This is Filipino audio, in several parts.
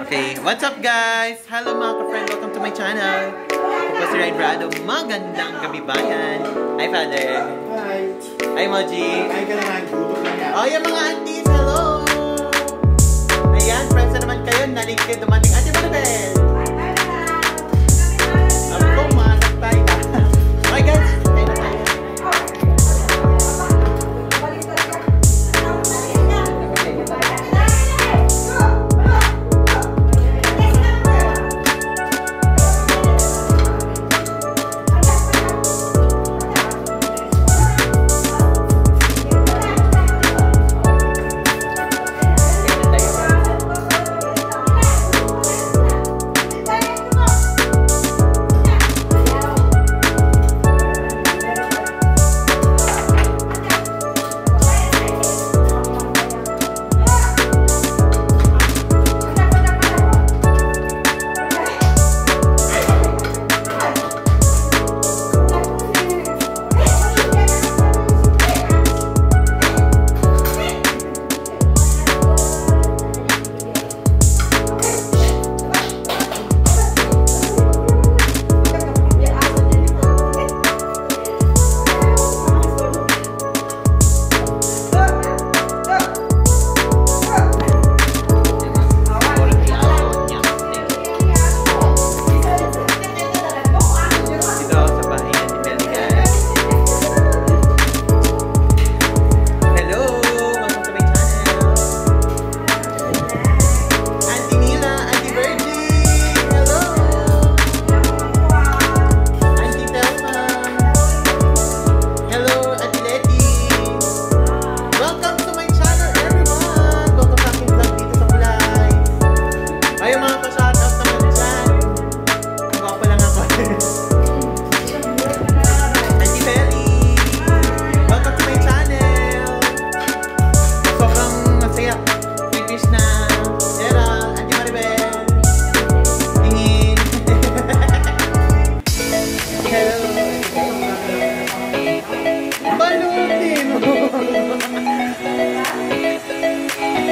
Okay, what's up guys? Hello mga ka-friend, welcome to my channel. Ako po si Ryan Brado. Magandang gabi bayan. Hi Father. Hi. Hi Moji. Hi ka naman, gutom lang yan. Oh, yung mga aunties, hello! Ayan, friends na naman kayo. Naligid, dumating Ate Maribel. Ako, masak tayo. Okay guys, kayo na tayo.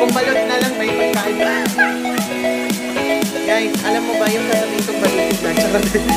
Kung balot na lang may pagkain. Guys, alam mo ba yung sasabihin kong balutin na?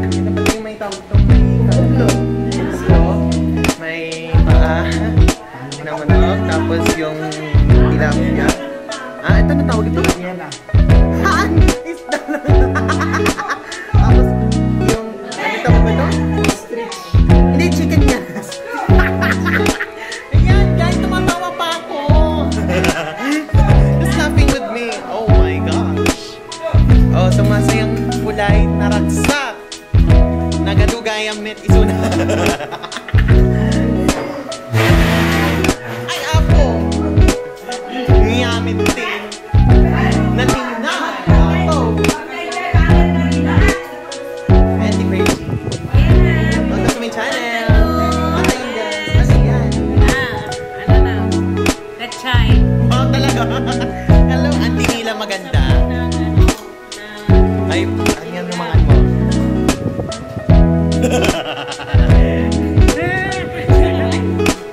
Ito pati yung may tawag itong may kalulo. May paa na manok. Tapos yung tilapia. Ito na tawag ito? Isda lang. Tapos yung, ano tawag ito? Hindi, chicken yan. Ayan, guys, tumatawa pa ako. Just laughing with me. Oh my gosh. Oh, sumasayang kulay na ragsak. Nagadugay ang met isuna. Ay, apo. Ngiyamin din. Natina. Apo. Andy Crazy. Welcome to my channel. Ano yun, guys? Ano yan? Ano na? Lechay. Oh, talaga. Hello, Auntie Nila maganda. Ay, ano yan naman mo?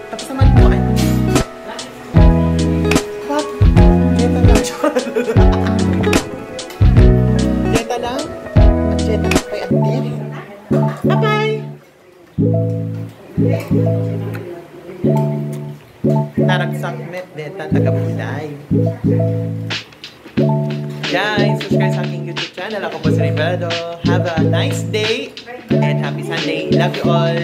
Tapos naman po ay. What? Jeta lang siya. Jeta lang? At Jeta lang kay Auntie. Bye-bye! Naragsak met Jeta taga-bulay. Guys, subscribe sa aking YouTube channel. Ako po si Rivaldo. Have a nice day and happy Sunday. Love you all.